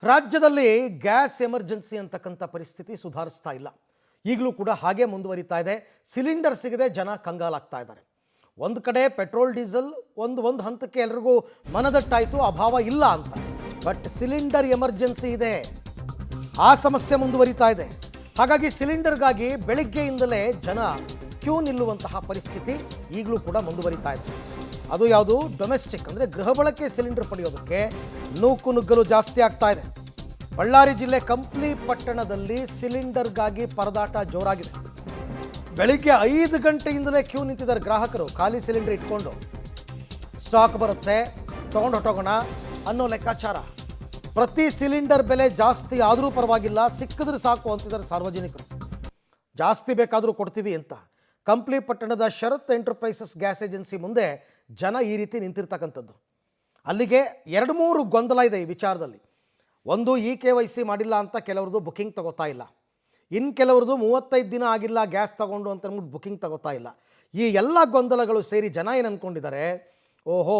ರಾಜ್ಯದಲ್ಲಿ gas emergency ಅಂತಕ್ಕಂಥ ಪರಿಸ್ಥಿತಿ ಸುಧಾರಿಸ್ತಾ ಇಲ್ಲ. ಈಗಲೂ ಕೂಡ ಹಾಗೆ ಮುಂದುವರಿತಾ ಇದೆ. ಸಿಲಿಂಡರ್ ಸಿಗದೆ ಜನ ಕಂಗಾಲಾಗ್ತಾ ಇದ್ದಾರೆ. ಒಂದು ಕಡೆ ಪೆಟ್ರೋಲ್ ಡೀಸೆಲ್ ಒಂದು ಹಂತಕ್ಕೆ ಎಲ್ರಿಗೂ ಮನದಟ್ಟಾಯಿತು, ಅಭಾವ ಇಲ್ಲ ಅಂತ. ಬಟ್ ಸಿಲಿಂಡರ್ ಎಮರ್ಜೆನ್ಸಿ ಇದೆ, ಆ ಸಮಸ್ಯೆ ಮುಂದುವರಿತಾ ಇದೆ. ಹಾಗಾಗಿ ಸಿಲಿಂಡರ್ಗಾಗಿ ಬೆಳಿಗ್ಗೆಯಿಂದಲೇ ಜನ ಕ್ಯೂ ನಿಲ್ಲುವಂತಹ ಪರಿಸ್ಥಿತಿ ಈಗಲೂ ಕೂಡ ಮುಂದುವರಿತಾ ಇದೆ. ಅದು ಯಾವುದು, ಡೊಮೆಸ್ಟಿಕ್ ಅಂದರೆ ಗೃಹ ಬಳಕೆ ಸಿಲಿಂಡರ್ ಪಡೆಯೋದಕ್ಕೆ ನೂಕು ನುಗ್ಗಲು ಜಾಸ್ತಿ ಆಗ್ತಾ ಇದೆ. ಬಳ್ಳಾರಿ ಜಿಲ್ಲೆ ಕಂಪ್ಲಿ ಪಟ್ಟಣದಲ್ಲಿ ಸಿಲಿಂಡರ್ಗಾಗಿ ಪರದಾಟ ಜೋರಾಗಿದೆ. ಬೆಳಿಗ್ಗೆ 5 ಗಂಟೆಯಿಂದಲೇ ಕ್ಯೂ ನಿಂತಿದ್ದಾರೆ ಗ್ರಾಹಕರು. ಖಾಲಿ ಸಿಲಿಂಡರ್ ಇಟ್ಕೊಂಡು ಸ್ಟಾಕ್ ಬರುತ್ತೆ ತೊಗೊಂಡು ಹೊಟ್ಟೋಗೋಣ ಅನ್ನೋ ಲೆಕ್ಕಾಚಾರ. ಪ್ರತಿ ಸಿಲಿಂಡರ್ ಬೆಲೆ ಜಾಸ್ತಿ ಆದರೂ ಪರವಾಗಿಲ್ಲ, ಸಿಕ್ಕಿದ್ರೆ ಸಾಕು ಅಂತಿದ್ದಾರೆ ಸಾರ್ವಜನಿಕರು. ಜಾಸ್ತಿ ಬೇಕಾದರೂ ಕೊಡ್ತೀವಿ ಅಂತ ಕಂಪ್ಲಿ ಪಟ್ಟಣದ ಶರತ್ ಎಂಟರ್ಪ್ರೈಸಸ್ ಗ್ಯಾಸ್ ಏಜೆನ್ಸಿ ಮುಂದೆ ಜನ ಈ ರೀತಿ ನಿಂತಿರ್ತಕ್ಕಂಥದ್ದು. ಅಲ್ಲಿಗೆ 2-3 ಗೊಂದಲ ಇದೆ ಈ ವಿಚಾರದಲ್ಲಿ. ಒಂದು, KYC ಮಾಡಿಲ್ಲ ಅಂತ ಕೆಲವ್ರದ್ದು ಬುಕ್ಕಿಂಗ್ ತಗೋತಾ ಇಲ್ಲ. ಇನ್ನು ಕೆಲವ್ರದ್ದು 35 ದಿನ ಆಗಿಲ್ಲ ಗ್ಯಾಸ್ ತಗೊಂಡು ಅಂತ ಅಂದ್ಬಿಟ್ಟು ಬುಕ್ಕಿಂಗ್ ತಗೋತಾ ಇಲ್ಲ. ಈ ಎಲ್ಲ ಗೊಂದಲಗಳು ಸೇರಿ ಜನ ಏನು ಅಂದ್ಕೊಂಡಿದ್ದಾರೆ, ಓಹೋ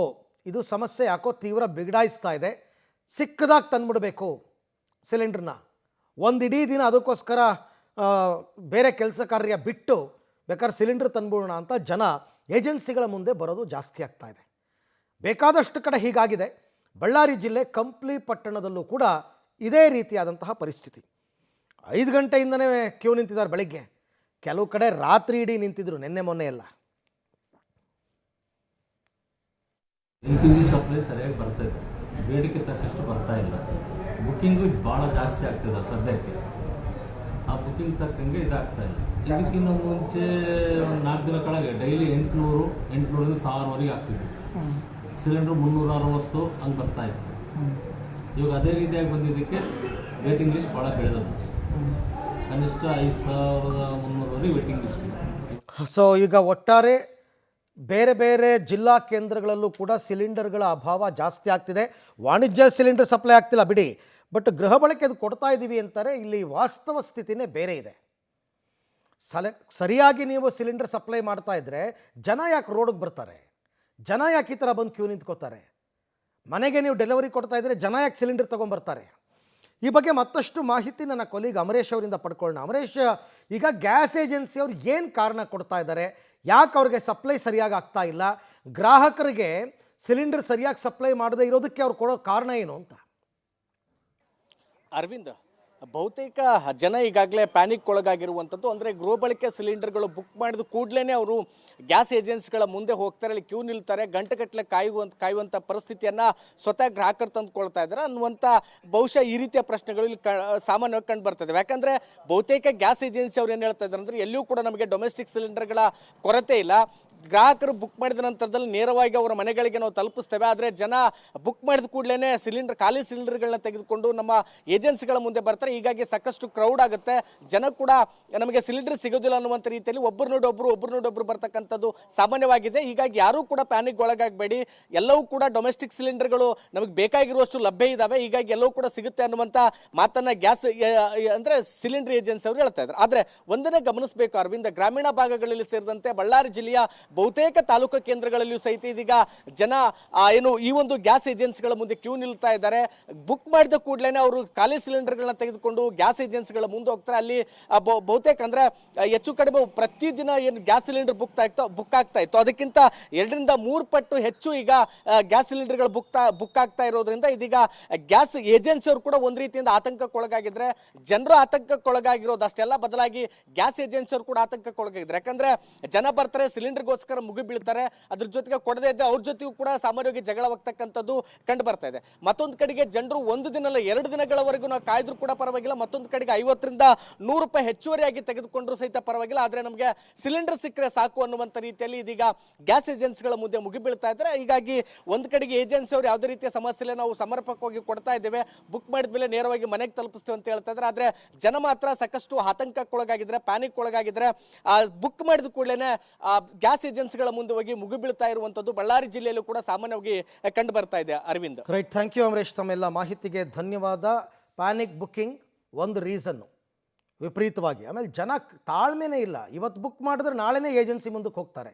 ಇದು ಸಮಸ್ಯೆ ಯಾಕೋ ತೀವ್ರ ಬಿಗಡಾಯಿಸ್ತಾ ಇದೆ, ಸಿಕ್ಕದಾಗ ತಂದುಬಿಡಬೇಕು ಸಿಲಿಂಡ್ರನ್ನ, ಒಂದು ಇಡೀ ದಿನ ಅದಕ್ಕೋಸ್ಕರ ಬೇರೆ ಕೆಲಸ ಕಾರ್ಯ ಬಿಟ್ಟು ಬೇಕಾದ್ರೆ ಸಿಲಿಂಡರ್ ತಂದ್ಬಿಡೋಣ ಅಂತ ಜನ ಏಜೆನ್ಸಿಗಳ ಮುಂದೆ ಬರೋದು ಜಾಸ್ತಿ ಆಗ್ತಾ ಇದೆ. ಬೇಕಾದಷ್ಟು ಕಡೆ ಹೀಗಾಗಿದೆ. ಬಳ್ಳಾರಿ ಜಿಲ್ಲೆ ಕಂಪ್ಲಿ ಪಟ್ಟಣದಲ್ಲೂ ಕೂಡ ಇದೇ ರೀತಿಯಾದಂತಹ ಪರಿಸ್ಥಿತಿ. 5 ಗಂಟೆಯಿಂದನೇ ಕ್ಯೂ ನಿಂತಿದ್ದಾರೆ ಬೆಳಗ್ಗೆ. ಕೆಲವು ಕಡೆ ರಾತ್ರಿ ಇಡೀ ನಿಂತಿದ್ರು, ನಿನ್ನೆ ಮೊನ್ನೆ ಎಲ್ಲ. LPG ಸಪ್ಲೈ ಸರಿಯಾಗಿ ಬರ್ತಾ ಇದೆ, ಬೇಡಿಕೆ ತಕ್ಕಷ್ಟು ಬರ್ತಾ ಇಲ್ಲ. ಬುಕ್ಕಿಂಗು ಭಾಳ ಜಾಸ್ತಿ ಆಗ್ತದೆ ಸದ್ಯಕ್ಕೆ. ಆ ಬುಕ್ಕಿಂಗ್ ತಕ್ಕಂಗೆ ಇದಾಗ್ತಾ ಇಲ್ಲ. ಇದಕ್ಕಿಂತ ಮುಂಚೆ ಒಂದು 4 ದಿನ ಕೆಳಗೆ ಡೈಲಿ 800 1000ವರೆಗೆ ಆಗ್ತಿದ್ವಿ. ಸಿಲಿಂಡ್ರು 360 ಹಂಗೆ ಬರ್ತಾ ಇತ್ತು. ಇವಾಗ ಅದೇ ರೀತಿಯಾಗಿ ಬಂದಿದ್ದಕ್ಕೆ ವೇಟಿಂಗ್ ಲಿಸ್ಟ್ ಭಾಳ ಬೆಳೆದದ್ದು. ಕನಿಷ್ಠ 5300ವರೆಗೆ ವೇಟಿಂಗ್ ಲಿಸ್ಟ್ ಇದೆ. ಸೊ ಈಗ ಒಟ್ಟಾರೆ ಬೇರೆ ಬೇರೆ ಜಿಲ್ಲಾ ಕೇಂದ್ರಗಳಲ್ಲೂ ಕೂಡ ಸಿಲಿಂಡರ್ಗಳ ಅಭಾವ ಜಾಸ್ತಿ ಆಗ್ತಿದೆ. ವಾಣಿಜ್ಯ ಸಿಲಿಂಡರ್ ಸಪ್ಲೈ ಆಗ್ತಿಲ್ಲ ಬಿಡಿ, ಬಟ್ ಗೃಹ ಬಳಕೆ ಅದು ಕೊಡ್ತಾ ಇದ್ದೀವಿ ಅಂತಾರೆ. ಇಲ್ಲಿ ವಾಸ್ತವ ಸ್ಥಿತಿನೇ ಬೇರೆ ಇದೆ. ಸರಿಯಾಗಿ ನೀವು ಸಿಲಿಂಡರ್ ಸಪ್ಲೈ ಮಾಡ್ತಾ ಇದ್ದರೆ ಜನ ಯಾಕೆ ರೋಡಿಗೆ ಬರ್ತಾರೆ, ಜನ ಯಾಕೆ ಈ ಥರ ಬಂದು ಕ್ಯೂ ನಿಂತ್ಕೋತಾರೆ? ಮನೆಗೆ ನೀವು ಡೆಲಿವರಿ ಕೊಡ್ತಾ ಇದ್ದರೆ ಜನ ಯಾಕೆ ಸಿಲಿಂಡರ್ ತೊಗೊಂಬರ್ತಾರೆ? ಈ ಬಗ್ಗೆ ಮತ್ತಷ್ಟು ಮಾಹಿತಿ ನನ್ನ ಕೊಲೀಗ್ ಅಮರೇಶ್ ಅವರಿಂದ ಪಡ್ಕೊಳ್ಳೋಣ. ಅಮರೇಶ್, ಈಗ ಗ್ಯಾಸ್ ಏಜೆನ್ಸಿ ಅವ್ರು ಏನು ಕಾರಣ ಕೊಡ್ತಾ ಇದ್ದಾರೆ, ಯಾಕೆ ಅವ್ರಿಗೆ ಸಪ್ಲೈ ಸರಿಯಾಗಿ ಆಗ್ತಾ ಇಲ್ಲ, ಗ್ರಾಹಕರಿಗೆ ಸಿಲಿಂಡರ್ ಸರಿಯಾಗಿ ಸಪ್ಲೈ ಮಾಡದೇ ಇರೋದಕ್ಕೆ ಅವ್ರು ಕೊಡೋ ಕಾರಣ ಏನು ಅಂತ? ಅರವಿಂದ್, ಬಹುತೇಕ ಜನ ಈಗಾಗಲೇ ಪ್ಯಾನಿಕ್ ಒಳಗಾಗಿರುವಂಥದ್ದು. ಅಂದರೆ ಗೃಹ ಬಳಕೆ ಸಿಲಿಂಡರ್ಗಳು ಬುಕ್ ಮಾಡಿದ ಕೂಡಲೇ ಅವರು ಗ್ಯಾಸ್ ಏಜೆನ್ಸಿಗಳ ಮುಂದೆ ಹೋಗ್ತಾರೆ, ಅಲ್ಲಿ ಕ್ಯೂ ನಿಲ್ತಾರೆ, ಗಂಟೆಗಟ್ಟಲೆ ಕಾಯುವಂಥ ಪರಿಸ್ಥಿತಿಯನ್ನು ಸ್ವತಃ ಗ್ರಾಹಕರು ತಂದುಕೊಳ್ತಾ ಇದ್ದಾರೆ ಅನ್ನುವಂಥ ಬಹುಶಃ ಈ ರೀತಿಯ ಪ್ರಶ್ನೆಗಳು ಇಲ್ಲಿ ಸಾಮಾನ್ಯವಾಗಿ ಕಂಡು ಬರ್ತದೆ. ಯಾಕಂದರೆ ಬಹುತೇಕ ಗ್ಯಾಸ್ ಏಜೆನ್ಸಿ ಅವ್ರು ಏನು ಹೇಳ್ತಾ ಇದ್ದಾರೆ ಅಂದರೆ ಎಲ್ಲಿಯೂ ಕೂಡ ನಮಗೆ ಡೊಮೆಸ್ಟಿಕ್ ಸಿಲಿಂಡರ್ಗಳ ಕೊರತೆ ಇಲ್ಲ, ಗ್ರಾಹಕರು ಬುಕ್ ಮಾಡಿದ ನಂತರದಲ್ಲಿ ನೇರವಾಗಿ ಅವರ ಮನೆಗಳಿಗೆ ನಾವು ತಲುಪಿಸ್ತೇವೆ. ಆದರೆ ಜನ ಬುಕ್ ಮಾಡಿದ ಕೂಡಲೇ ಖಾಲಿ ಸಿಲಿಂಡರ್ಗಳನ್ನ ತೆಗೆದುಕೊಂಡು ನಮ್ಮ ಏಜೆನ್ಸಿಗಳ ಮುಂದೆ ಬರ್ತಾರೆ. ಹೀಗಾಗಿ ಸಾಕಷ್ಟು ಕ್ರೌಡ್ ಆಗುತ್ತೆ, ಜನ ಕೂಡ ನಮಗೆ ಸಿಲಿಂಡರ್ ಸಿಗೋದಿಲ್ಲ ಅನ್ನುವಂಥ ರೀತಿಯಲ್ಲಿ ಒಬ್ಬರು ನೋಡೊಬ್ಬರು ಬರ್ತಕ್ಕಂಥದ್ದು ಸಾಮಾನ್ಯವಾಗಿದೆ. ಹೀಗಾಗಿ ಯಾರೂ ಕೂಡ ಪ್ಯಾನಿಕ್ ಒಳಗಾಗಬೇಡಿ, ಎಲ್ಲವೂ ಕೂಡ ಡೊಮೆಸ್ಟಿಕ್ ಸಿಲಿಂಡರ್ಗಳು ನಮಗೆ ಬೇಕಾಗಿರುವಷ್ಟು ಲಭ್ಯ ಇದ್ದಾವೆ, ಹೀಗಾಗಿ ಎಲ್ಲವೂ ಕೂಡ ಸಿಗುತ್ತೆ ಅನ್ನುವಂಥ ಮಾತನ್ನ ಗ್ಯಾಸ್ ಅಂದರೆ ಸಿಲಿಂಡರ್ ಏಜೆನ್ಸಿ ಅವರು ಹೇಳ್ತಾ ಇದ್ದಾರೆ. ಆದರೆ ಒಂದನ್ನೇ ಗಮನಿಸಬೇಕು ಅರವಿಂದ, ಗ್ರಾಮೀಣ ಭಾಗಗಳಲ್ಲಿ ಸೇರಿದಂತೆ ಬಳ್ಳಾರಿ ಜಿಲ್ಲೆಯ ಬಹುತೇಕ ತಾಲೂಕು ಕೇಂದ್ರಗಳಲ್ಲಿಯೂ ಸಹಿತ ಇದೀಗ ಜನ ಈ ಒಂದು ಗ್ಯಾಸ್ ಏಜೆನ್ಸಿಗಳ ಮುಂದೆ ಕ್ಯೂ ನಿಲ್ತಾ ಇದ್ದಾರೆ. ಬುಕ್ ಮಾಡಿದ ಕೂಡಲೇ ಅವರು ಖಾಲಿ ಸಿಲಿಂಡರ್ಗಳನ್ನ ತೆಗೆದುಕೊಂಡು ಗ್ಯಾಸ್ ಏಜೆನ್ಸಿಗಳ ಮುಂದೆ ಹೋಗ್ತಾರೆ. ಅಲ್ಲಿ ಬಹುತೇಕ ಅಂದ್ರೆ ಹೆಚ್ಚು ಕಡಿಮೆ ಪ್ರತಿದಿನ ಏನು ಗ್ಯಾಸ್ ಸಿಲಿಂಡರ್ ಬುಕ್ ಆಗ್ತಾ ಇತ್ತು ಅದಕ್ಕಿಂತ 2-3 ಪಟ್ಟು ಹೆಚ್ಚು ಈಗ ಗ್ಯಾಸ್ ಸಿಲಿಂಡರ್ಗಳು ಬುಕ್ ಆಗ್ತಾ ಇರೋದ್ರಿಂದ ಇದೀಗ ಗ್ಯಾಸ್ ಏಜೆನ್ಸಿಯವರು ಕೂಡ ಒಂದು ರೀತಿಯಿಂದ ಆತಂಕಕ್ಕೊಳಗಾಗಿದ್ರೆ, ಜನರು ಆತಂಕಕ್ಕೊಳಗಾಗಿರೋದಷ್ಟೆಲ್ಲ ಬದಲಾಗಿ ಗ್ಯಾಸ್ ಏಜೆನ್ಸಿಯವರು ಕೂಡ ಆತಂಕಕ್ಕೊಳಗಾಗಿದ್ದಾರೆ. ಯಾಕಂದ್ರೆ ಜನ ಬರ್ತಾರೆ, ಸಿಲಿಂಡರ್ಗೋಸ್ಕರ ಮುಗಿ ಬೀಳ್ತಾರೆ, ಅದ್ರ ಜೊತೆಗೆ ಕೊಡದೇ ಇದ್ದ ಅವ್ರ ಜೊತೆಗೂ ಕೂಡ ಸಾಮಾನ್ಯವಾಗಿ ಜಗಳವಾಗ್ತಕ್ಕಂಥದ್ದು ಕಂಡು ಬರ್ತಾ ಇದೆ. ಮತ್ತೊಂದು ಕಡೆಗೆ ಜನರು 1 ದಿನ ಅಲ್ಲ 2 ದಿನಗಳವರೆಗೂ ನಾವು ಕಾಯ್ದ್ರು ಕೂಡ ಪರವಾಗಿಲ್ಲ, ಮತ್ತೊಂದು ಕಡೆಗೆ 50-100 ರೂಪಾಯಿ ಹೆಚ್ಚುವರಿಯಾಗಿ ತೆಗೆದುಕೊಂಡ್ರು ಸಹಿತ ಪರವಾಗಿಲ್ಲ, ಆದ್ರೆ ನಮಗೆ ಸಿಲಿಂಡರ್ ಸಿಕ್ಕರೆ ಸಾಕು ಅನ್ನುವಂಥ ರೀತಿಯಲ್ಲಿ ಇದೀಗ ಗ್ಯಾಸ್ ಏಜೆನ್ಸಿಗಳ ಮುಂದೆ ಮುಗಿ ಬೀಳ್ತಾ ಇದ್ದಾರೆ. ಹೀಗಾಗಿ ಒಂದು ಕಡೆಗೆ ಏಜೆನ್ಸಿ ಅವರು ಯಾವುದೇ ರೀತಿಯ ಸಮಸ್ಯೆ ಇಲ್ಲ, ನಾವು ಸಮರ್ಪಕವಾಗಿ ಕೊಡ್ತಾ ಇದ್ದೇವೆ, ಬುಕ್ ಮಾಡಿದ ಮೇಲೆ ನೇರವಾಗಿ ಮನೆಗೆ ತಲುಪಿಸ್ತೇವೆ ಅಂತ ಹೇಳ್ತಾ ಇದ್ದಾರೆ. ಆದ್ರೆ ಜನ ಮಾತ್ರ ಸಾಕಷ್ಟು ಆತಂಕಕ್ಕೊಳಗಾಗಿದ್ರೆ, ಪ್ಯಾನಿಕ್ ಒಳಗಾಗಿದ್ರೆ, ಬುಕ್ ಮಾಡಿದ ಕೂಡಲೇ ಗ್ಯಾಸ್ ಏಜೆನ್ಸಿಗಳ ಮುಂದೆ ಹೋಗಿ ಮುಗಿ ಬೀಳ್ತಾ ಇರುವಂತದ್ದು ಬಳ್ಳಾರಿ ಜಿಲ್ಲೆಯಲ್ಲೂ ಕೂಡ ಸಾಮಾನ್ಯವಾಗಿ ಕಂಡು ಬರ್ತಾ ಇದೆ. Aravind, right, thank you Amaresh, ತಮ್ಮೆಲ್ಲ ಮಾಹಿತಿಗೆ ಧನ್ಯವಾದ. ಪ್ಯಾನಿಕ್ ಬುಕ್ಕಿಂಗ್ ಒಂದು ರೀಸನ್ನು ವಿಪರೀತವಾಗಿ, ಆಮೇಲೆ ಜನ ತಾಳ್ಮೆನೇ ಇಲ್ಲ. ಇವತ್ತು ಬುಕ್ ಮಾಡಿದ್ರೆ ನಾಳೆನೇ ಏಜೆನ್ಸಿ ಮುಂದಕ್ಕೆ ಹೋಗ್ತಾರೆ.